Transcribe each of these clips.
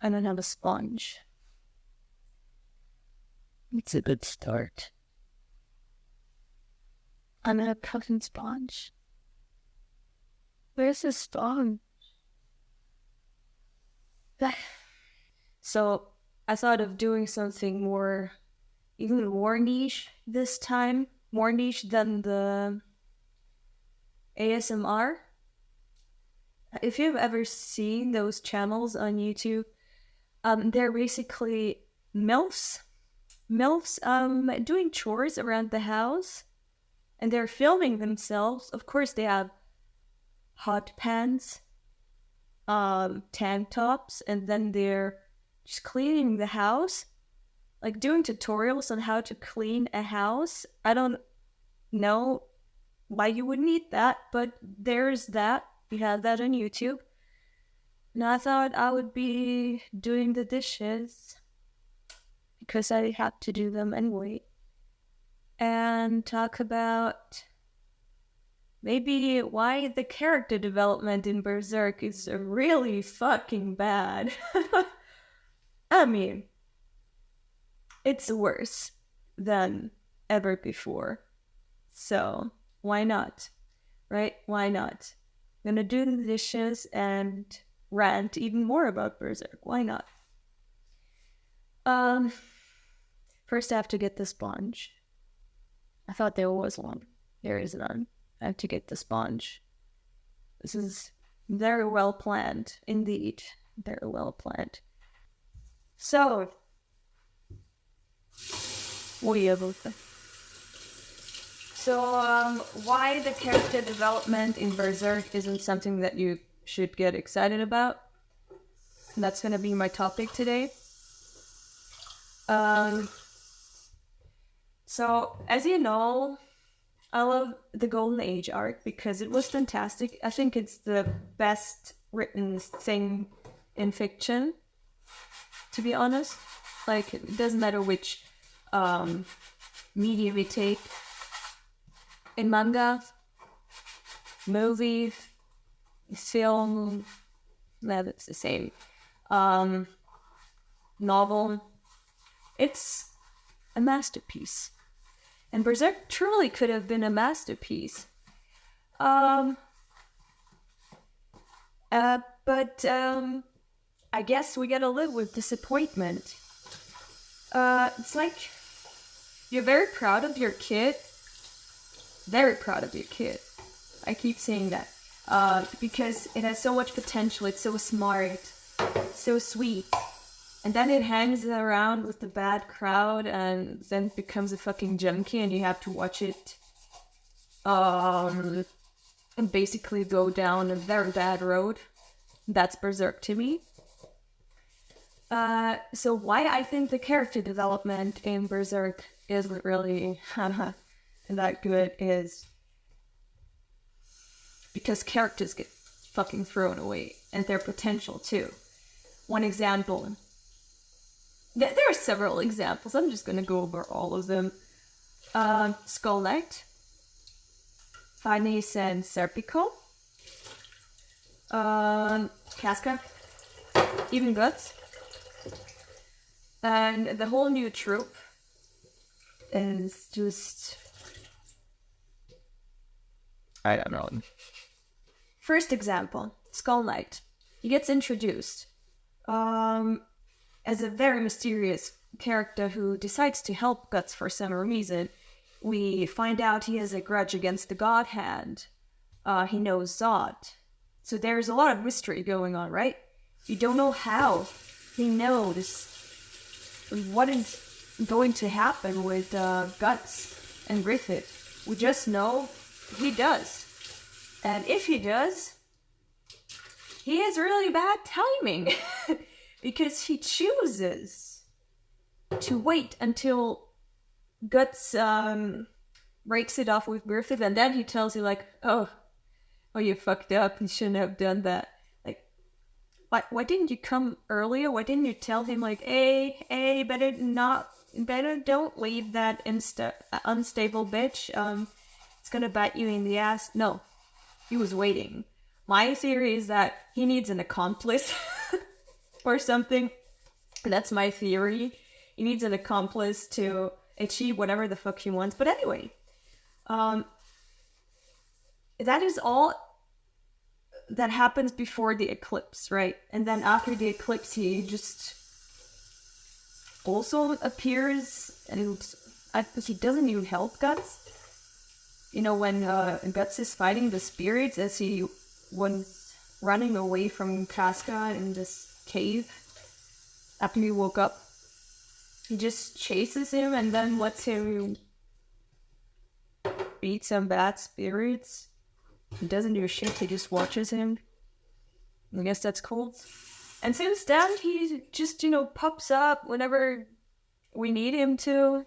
I don't have a sponge. It's a good start. I'm gonna fucking sponge. Where's the sponge? So I thought of doing something even more niche this time. More niche than the ASMR. If you've ever seen those channels on YouTube, they're basically MILFs doing chores around the house, and they're filming themselves. Of course, they have hot pants, tank tops, and then they're just cleaning the house, like doing tutorials on how to clean a house. I don't know why you would need that, but there's that. We have that on YouTube. And I thought I would be doing the dishes because I have to do them anyway. And talk about maybe why the character development in Berserk is really fucking bad. I mean, it's worse than ever before. So, why not? Right? Why not? I'm gonna do the dishes and rant even more about Berserk. Why not? First I have to get the sponge. I thought there was one. There is none. I have to get the sponge. This is very well planned, indeed. Very well planned. So, what do you have with it? So, why the character development in Berserk isn't something that you should get excited about? That's gonna be my topic today. So, as you know, I love the Golden Age arc because it was fantastic. I think it's the best written thing in fiction, to be honest. Like, it doesn't matter which media we take. In manga, movie, film, that's the same. Novel, it's a masterpiece. And Berserk truly could have been a masterpiece. But I guess we gotta live with disappointment. It's like you're very proud of your kid. Very proud of your kid. I keep saying that. Because it has so much potential. It's so smart. It's so sweet. And then it hangs around with the bad crowd and then becomes a fucking junkie and you have to watch it and basically go down a very bad road. That's Berserk to me. So why I think the character development in Berserk isn't really that good is because characters get fucking thrown away and their potential too. One example. There are several examples. I'm just gonna go over all of them. Skull Knight, Farnese and Serpico, Casca, even Guts, and the whole new troop is just, I don't know. First example, Skull Knight. He gets introduced as a very mysterious character who decides to help Guts for some reason. We find out he has a grudge against the God Hand. He knows Zod. So there's a lot of mystery going on, right? You don't know how he knows what is going to happen with Guts and Griffith. We just know he does. And if he does, he has really bad timing. Because he chooses to wait until Guts breaks it off with Griffith, and then he tells you like, oh, you fucked up, you shouldn't have done that. Like, why didn't you come earlier? Why didn't you tell him like, hey, better don't leave that unstable bitch. It's gonna bite you in the ass. No, he was waiting. My theory is that he needs an accomplice. or something. That's my theory. He needs an accomplice to achieve whatever the fuck he wants. But anyway, that is all that happens before the eclipse, right? And then after the eclipse, he just also appears, and he doesn't even help Guts. You know, when Guts is fighting the spirits as he was running away from Casca in this cave after he woke up. He just chases him and then lets him beat some bad spirits. He doesn't do shit, he just watches him. I guess that's cool. And since then, he just, pops up whenever we need him to,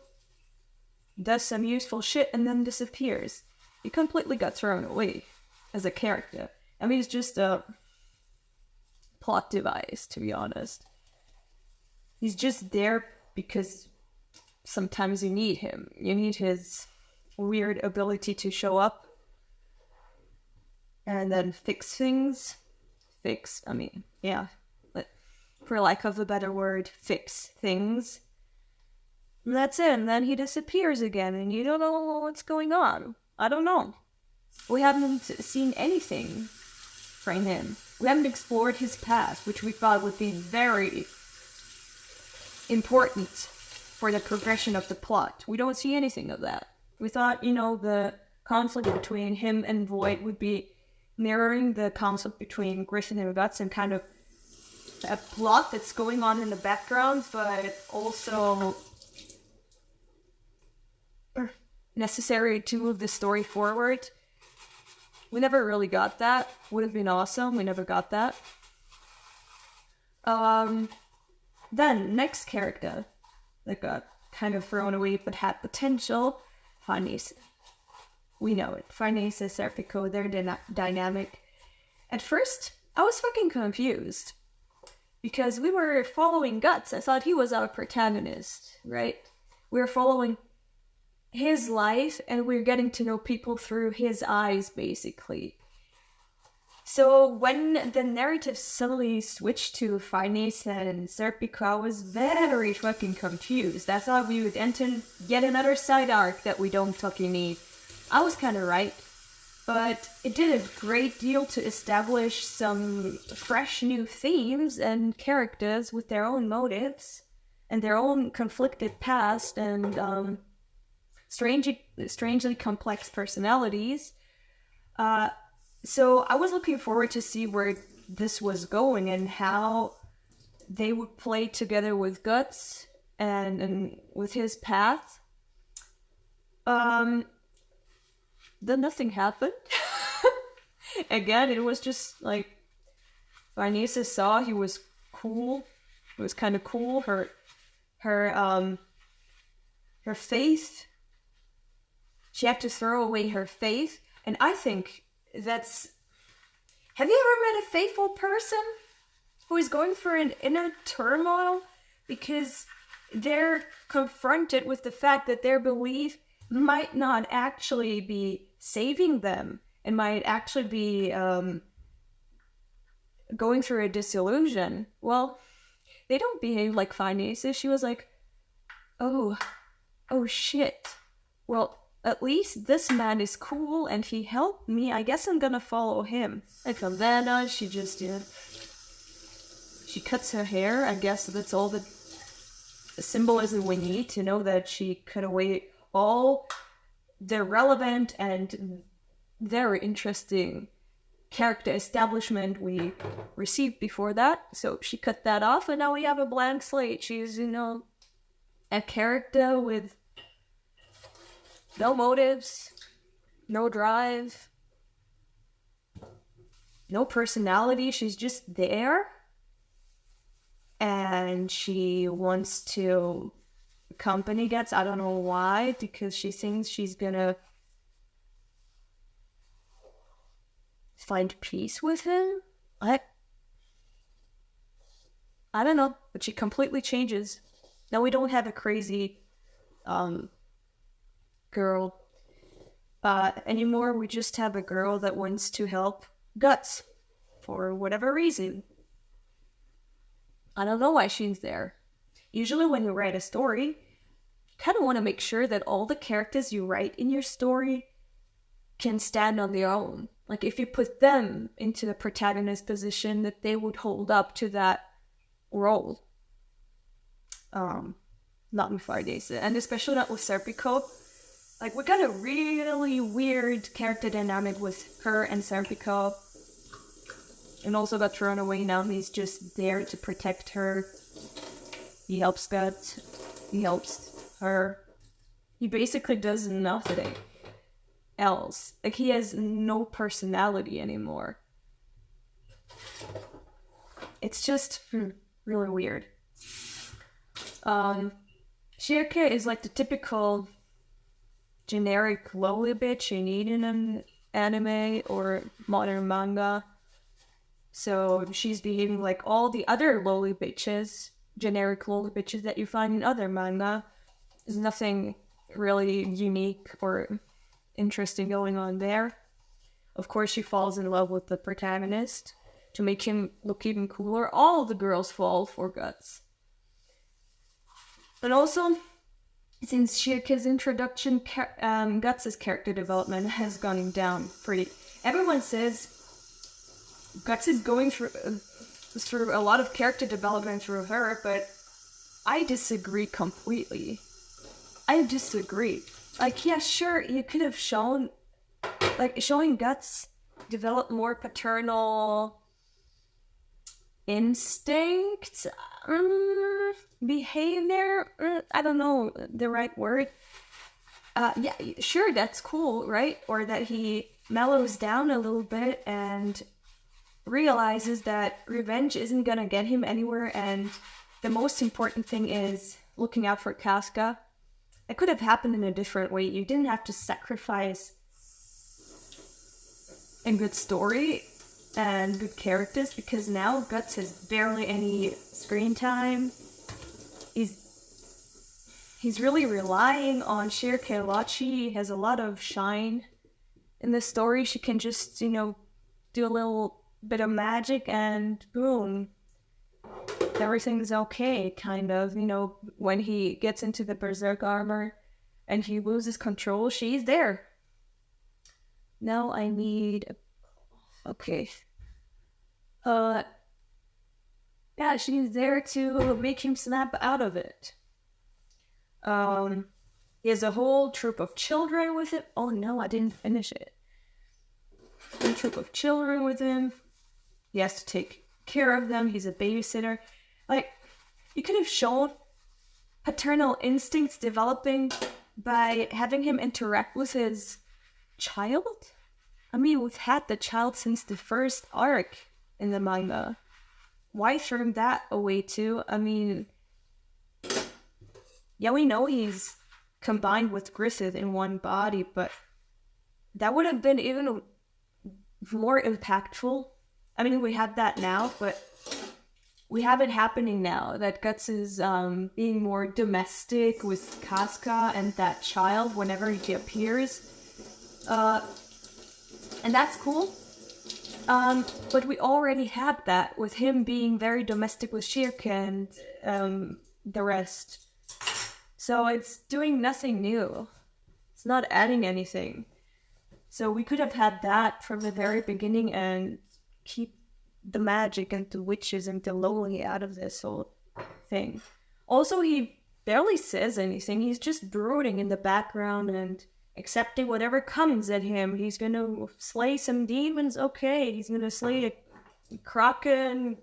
does some useful shit, and then disappears. He completely got thrown away as a character. I mean, he's just a plot device, to be honest. He's just there because sometimes you need him. You need his weird ability to show up and then fix things. For lack of a better word, fix things. And that's it, and then he disappears again, and you don't know what's going on. I don't know. We haven't seen anything from him. We haven't explored his past, which we thought would be very important for the progression of the plot. We don't see anything of that. We thought, the conflict between him and Void would be mirroring the conflict between Griffith and Guts and kind of a plot that's going on in the background, but also necessary to move the story forward. We never really got that. Would have been awesome. We never got that. Then, next character that got kind of thrown away but had potential, Farnese. We know it. Farnese, Serpico, they're dynamic. At first, I was fucking confused. Because we were following Guts. I thought he was our protagonist, right? We were following his life, and we're getting to know people through his eyes, basically. So when the narrative suddenly switched to Farnese and Serpico, I was very fucking confused. I thought we would enter yet another side arc that we don't fucking need. I was kind of right. But it did a great deal to establish some fresh new themes and characters with their own motives and their own conflicted past and strangely complex personalities. So I was looking forward to see where this was going and how they would play together with Guts and with his path. Then nothing happened. Again, it was just like Farnese saw he was cool. It was kind of cool. Her faith. She had to throw away her faith, and I think that's. Have you ever met a faithful person who is going through an inner turmoil because they're confronted with the fact that their belief might not actually be saving them and might actually be going through a disillusion? Well, they don't behave like Farnese. She was like, oh shit. Well, at least this man is cool and he helped me. I guess I'm gonna follow him. And from then on, she just she cuts her hair. I guess that's all the symbolism we need to know that she cut away all the relevant and very interesting character establishment we received before that. So she cut that off, and now we have a blank slate. She's, a character with no motives, no drive, no personality. She's just there, and she wants to accompany Guts. I don't know why, because she thinks she's gonna find peace with him. I don't know, but she completely changes. Now we don't have a crazy girl anymore. We just have a girl that wants to help Guts for whatever reason. I don't know why she's there. Usually when you write a story, you kind of want to make sure that all the characters you write in your story can stand on their own. Like if you put them into the protagonist position, that they would hold up to that role. Not in Farnese, and especially not with Serpico. Like we got a really weird character dynamic with her and Serpico, and also got thrown away. Now he's just there to protect her. He helps Guts. He helps her. He basically does nothing else. Like he has no personality anymore. It's just really weird. Shirke is like the typical generic lowly bitch you need in an anime or modern manga. So she's behaving like all the other lowly bitches, generic lowly bitches that you find in other manga. There's nothing really unique or interesting going on there. Of course, she falls in love with the protagonist to make him look even cooler. All the girls fall for Guts. And also, since Shirke's introduction, Guts' character development has gone down pretty. Everyone says Guts is going through a lot of character development through her, but I disagree completely. I disagree. Like, yeah, sure, you could have showing Guts develop more paternal instinct, behavior, I don't know the right word. Yeah, sure, that's cool, right? Or that he mellows down a little bit and realizes that revenge isn't gonna get him anywhere, and the most important thing is looking out for Casca. It could have happened in a different way. You didn't have to sacrifice a good story and good characters, because now Guts has barely any screen time. He's really relying on Shirke a lot. She has a lot of shine in the story. She can just, do a little bit of magic and boom, everything's okay, kind of. When he gets into the Berserk armor and he loses control, she's there. Now I need... Okay. Yeah, she's there to make him snap out of it. He has a whole troop of children with him. Oh no, I didn't finish it. A troop of children with him. He has to take care of them. He's a babysitter. Like, you could have shown paternal instincts developing by having him interact with his child. I mean, we've had the child since the first arc in the manga. Why throw that away too? I mean, yeah, we know he's combined with Griffith in one body, but that would have been even more impactful. I mean, we have that now, but we have it happening now that Guts is being more domestic with Casca and that child whenever he appears. And that's cool. But we already had that with him being very domestic with Shirke and the rest. So it's doing nothing new. It's not adding anything. So we could have had that from the very beginning and keep the magic and the witches and the lowly out of this whole thing. Also, he barely says anything. He's just brooding in the background and accepting whatever comes at him. He's gonna slay some demons, okay. He's gonna slay a kraken,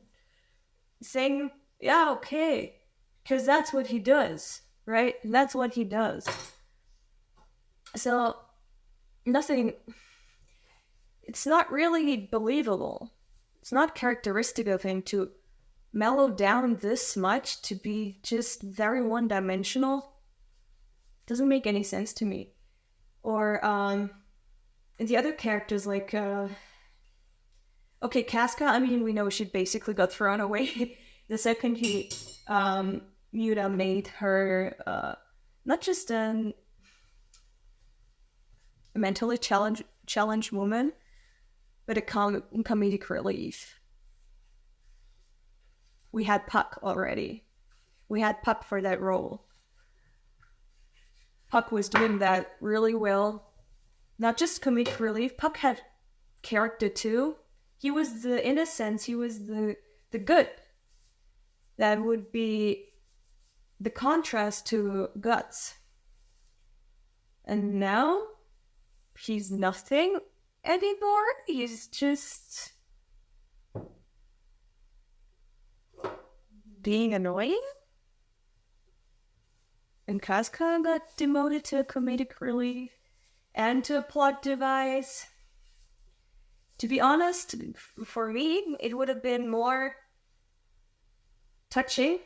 saying, yeah, okay. Because that's what he does, right? That's what he does. So, nothing... It's not really believable. It's not characteristic of him to mellow down this much to be just very one-dimensional. Doesn't make any sense to me. Or, the other characters, like, okay, Casca, I mean, we know she basically got thrown away the second Muta made her, not just a mentally challenged woman, but a comedic relief. we had Puck already. We had Puck for that role. Puck was doing that really well. Not just comedic relief, Puck had character too. He was the innocence, he was the good. That would be the contrast to Guts. And now, he's nothing anymore. He's just being annoying. And Casca got demoted to comedic relief and to a plot device. To be honest, for me, it would have been more touching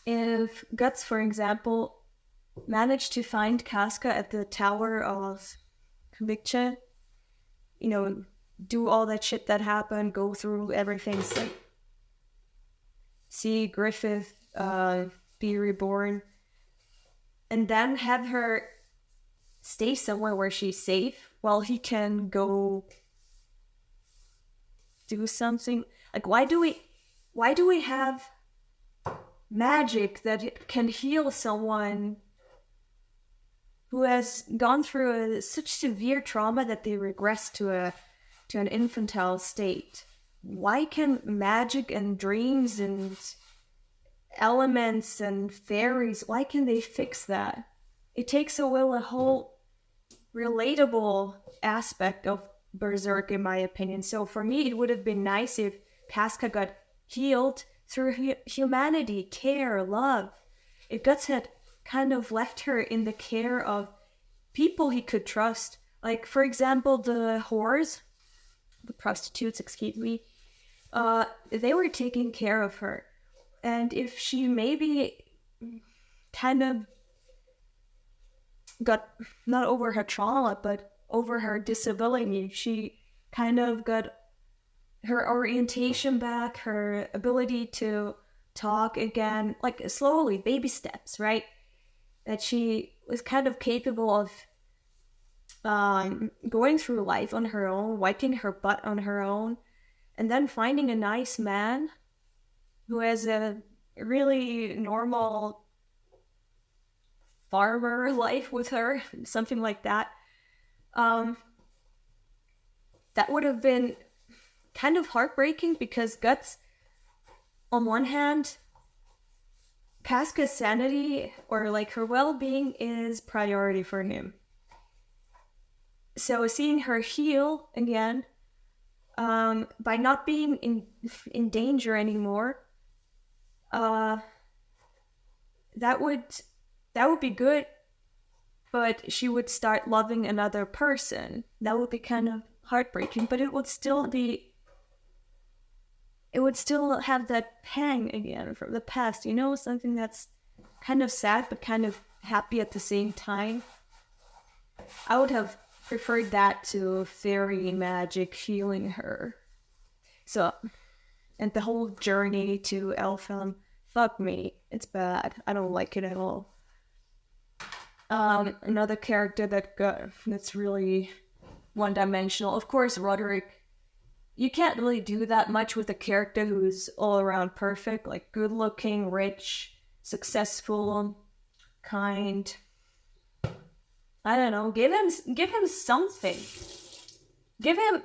if Guts, for example, managed to find Casca at the Tower of Conviction, you know, do all that shit that happened, go through everything, see Griffith be reborn, and then have her stay somewhere where she's safe while he can go do something. Like, why do we have magic that can heal someone who has gone through such severe trauma that they regress to an infantile state? Why can magic and dreams and elements and fairies, why can they fix that? It takes away a whole relatable aspect of Berserk, in my opinion. So for me, it would have been nice if Casca got healed through humanity, care, love. If Guts had kind of left her in the care of people he could trust, like, for example, the whores, the prostitutes, excuse me, they were taking care of her. And if she maybe kind of got, not over her trauma, but over her disability, she kind of got her orientation back, her ability to talk again, like slowly, baby steps, right? That she was kind of capable of going through life on her own, wiping her butt on her own, and then finding a nice man who has a really normal farmer life with her, something like that. That would have been kind of heartbreaking, because Guts, on one hand, Casca's sanity or like her well-being is priority for him. So seeing her heal again, by not being in danger anymore, that would be good, but she would start loving another person. That would be kind of heartbreaking, but it would still have that pang again from the past, you know, something that's kind of sad but kind of happy at the same time. I would have preferred that to fairy magic healing her. So, and the whole journey to Elfhelm, fuck me, it's bad. I don't like it at all. Another character that's really one-dimensional, of course, Roderick. You can't really do that much with a character who's all around perfect, like good-looking, rich, successful, kind. I don't know. Give him something. Give him.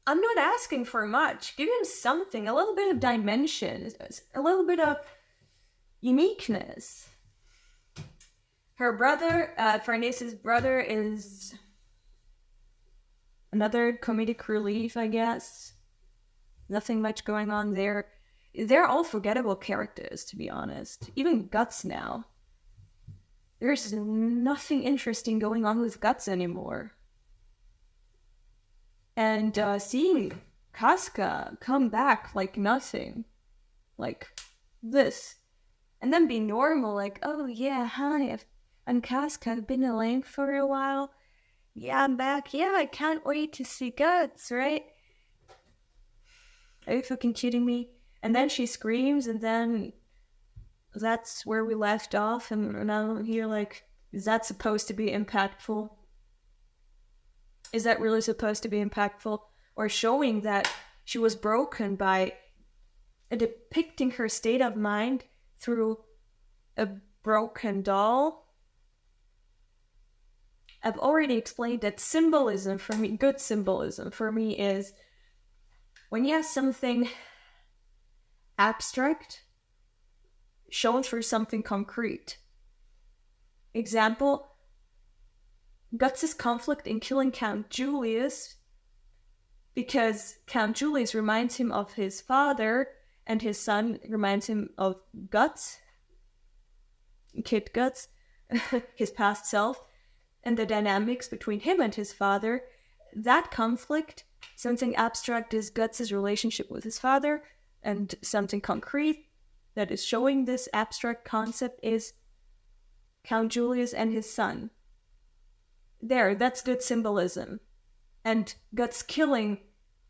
I'm not asking for much. Give him something. A little bit of dimension. A little bit of uniqueness. Her brother, Farnese's brother, is another comedic relief, I guess. Nothing much going on there. They're all forgettable characters, to be honest. Even Guts now. There's nothing interesting going on with Guts anymore. And seeing Casca come back like nothing. Like this. And then be normal, like, oh yeah, hi, I'm Casca, I've been away for a while. Yeah, I'm back. Yeah, I can't wait to see Guts, right? Are you fucking kidding me? And then she screams, and then that's where we left off, and now I'm here like, is that supposed to be impactful? Is that really supposed to be impactful? Or showing that she was broken by depicting her state of mind through a broken doll. I've already explained that symbolism for me, good symbolism for me, is when you have something abstract shown through something concrete. Example, Guts' conflict in killing Count Julius because Count Julius reminds him of his father and his son reminds him of Guts, Kid Guts, his past self, and the dynamics between him and his father. That conflict, something abstract is Guts' relationship with his father, and something concrete that is showing this abstract concept is Count Julius and his son. There, that's good symbolism. And Guts killing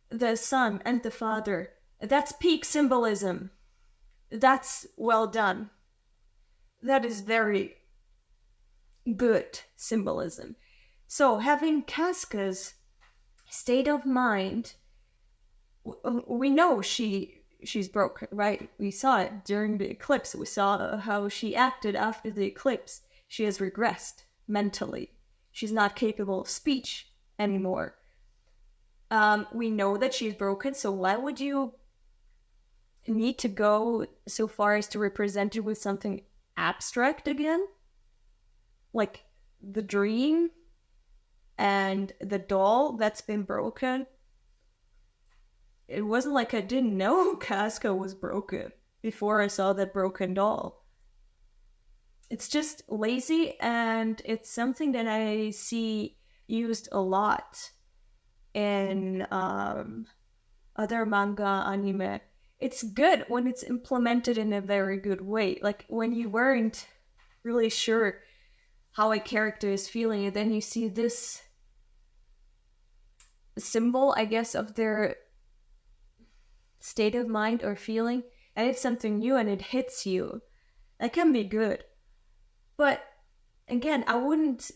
the son and the father, that's peak symbolism. That's well done. That is very good symbolism. So having Casca's state of mind, we know she's broken, right? We saw it during the eclipse. We saw how she acted after the eclipse. She has regressed mentally. She's not capable of speech anymore. We know that she's broken, so why would you need to go so far as to represent it with something abstract again? Like the dream and the doll that's been broken. It wasn't like I didn't know Casca was broken before I saw that broken doll. It's just lazy, and it's something that I see used a lot in other manga, anime. It's good when it's implemented in a very good way. Like when you weren't really sure how a character is feeling, and then you see this symbol, I guess, of their state of mind or feeling, and it's something new and it hits you. That can be good. But again, I wouldn't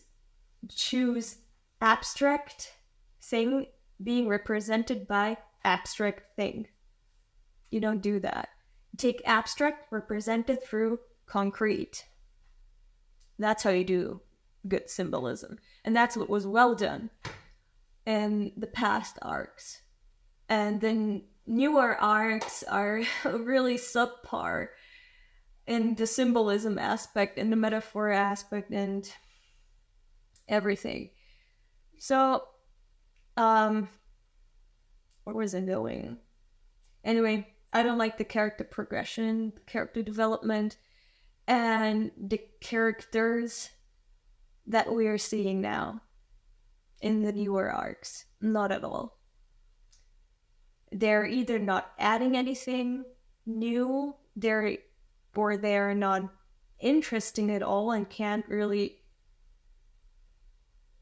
choose abstract thing being represented by abstract thing. You don't do that. Take abstract, represent it through concrete. That's how you do good symbolism. And that's what was well done in the past arcs. And then newer arcs are really subpar in the symbolism aspect and the metaphor aspect and everything. So, where was I going? Anyway, I don't like the character progression, character development, and the characters that we are seeing now in the newer arcs. Not at all. They're either not adding anything new, or they're not interesting at all and can't really,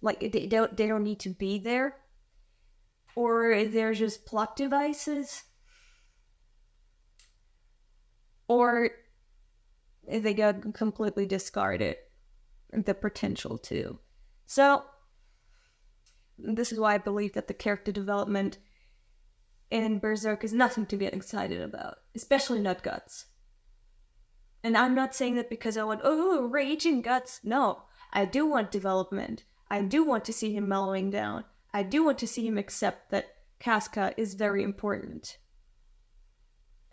like, they don't need to be there, or they're just plot devices, or they got completely discarded the potential to. So this is why I believe that the character development in Berserk is nothing to get excited about, especially not Guts. And I'm not saying that because I want, raging Guts. No, I do want development. I do want to see him mellowing down. I do want to see him accept that Casca is very important.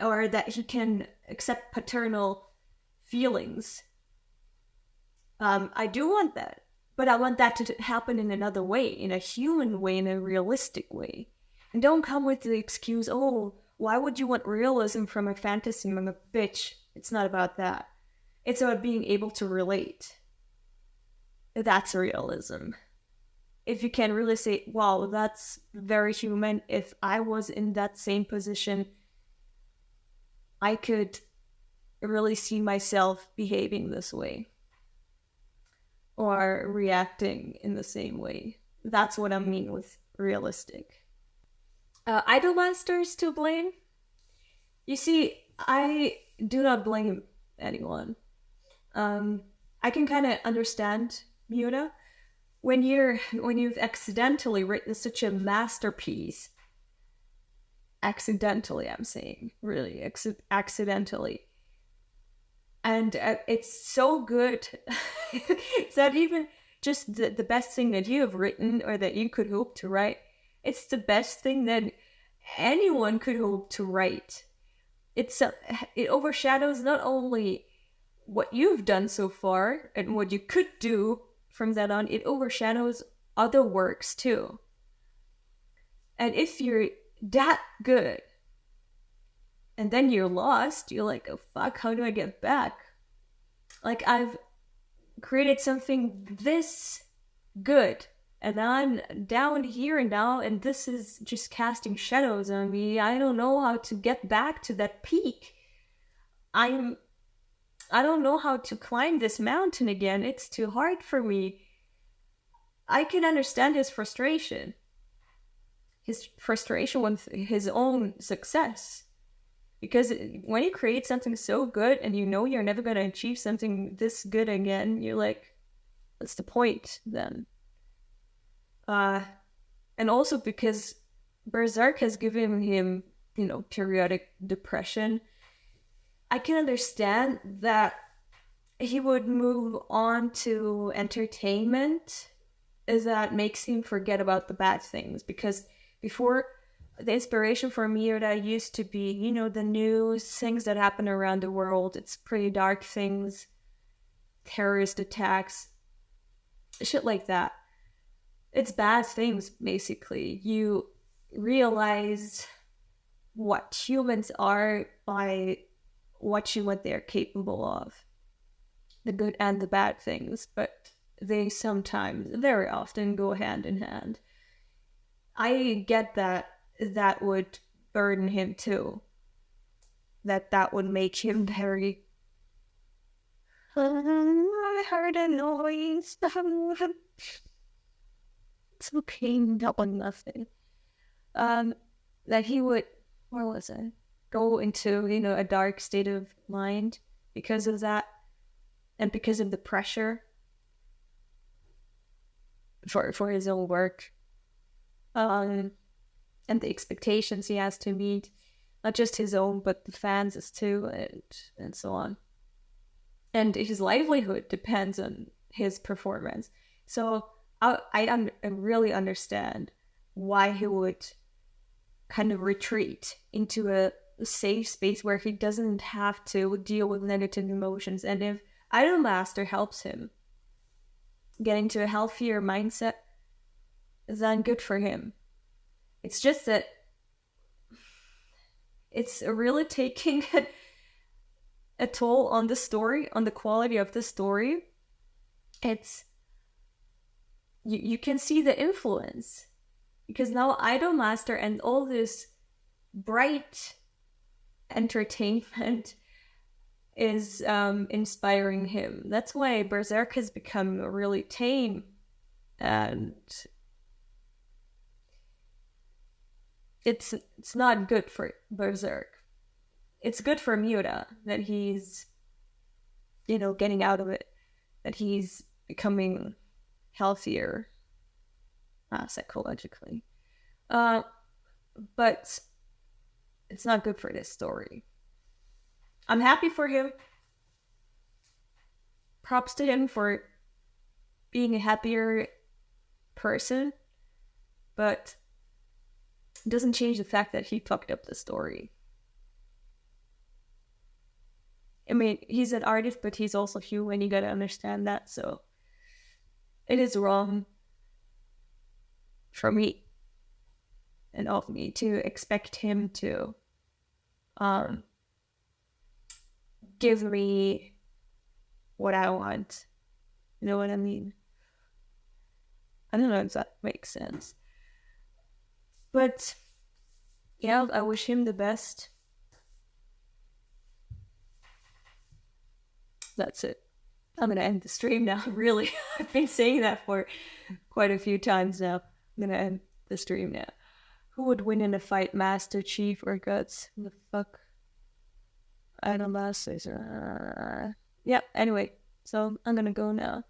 Or that he can accept paternal feelings. I do want that. But I want that to happen in another way, in a human way, in a realistic way. And don't come with the excuse, why would you want realism from a fantasy manga? Bitch, it's not about that. It's about being able to relate. That's realism. If you can really say, wow, that's very human. If I was in that same position, I could really see myself behaving this way. Or reacting in the same way. That's what I mean with realistic. Idol Masters to blame? You see, I do not blame anyone. I can kind of understand Miura. When you've accidentally written such a masterpiece, accidentally, I'm saying, really, accidentally. And it's so good. It's not even just the best thing that you have written or that you could hope to write. It's the best thing that anyone could hope to write. It overshadows not only what you've done so far and what you could do from that on, it overshadows other works too. And if you're that good and then you're lost, you're like, oh fuck, how do I get back? Like, I've created something this good and I'm down here now, and this is just casting shadows on me. I don't know how to get back to that peak. I don't know how to climb this mountain again. It's too hard for me. I can understand his frustration. His frustration with his own success. Because when you create something so good and you know you're never going to achieve something this good again, you're like, what's the point then? And also because Berserk has given him, periodic depression, I can understand that he would move on to entertainment that makes him forget about the bad things. Because before, the inspiration for Miura used to be, the news, things that happen around the world. It's pretty dark things, terrorist attacks, shit like that. It's bad things, basically. You realize what humans are by watching what they're capable of. The good and the bad things, but they sometimes, very often, go hand in hand. I get that would burden him too. That would make him very... I heard a noise. It's okay, that was nothing. That he would, where was it? Go into, a dark state of mind because of that, and because of the pressure for his own work, and the expectations he has to meet, not just his own, but the fans' too, and so on. And his livelihood depends on his performance. So I really understand why he would kind of retreat into a safe space where he doesn't have to deal with negative emotions. And if Idolmaster helps him get into a healthier mindset, then good for him. It's just that it's really taking a toll on the story, on the quality of the story. It's... You can see the influence, because now Idolmaster and all this bright entertainment is inspiring him. That's why Berserk has become really tame, and it's not good for Berserk. It's good for Miura that he's, getting out of it, that he's becoming healthier psychologically. But it's not good for this story. I'm happy for him. Props to him for being a happier person, but it doesn't change the fact that he fucked up the story. I mean, he's an artist, but he's also human. You gotta understand that. So it is wrong for me and of me to expect him to give me what I want. You know what I mean? I don't know if that makes sense. But yeah, I wish him the best. That's it. I'm gonna end the stream now, really. I've been saying that for quite a few times now. I'm gonna end the stream now. Who would win in a fight, Master, Chief, or Guts? Who the fuck? I don't know. Yeah, anyway. So I'm gonna go now.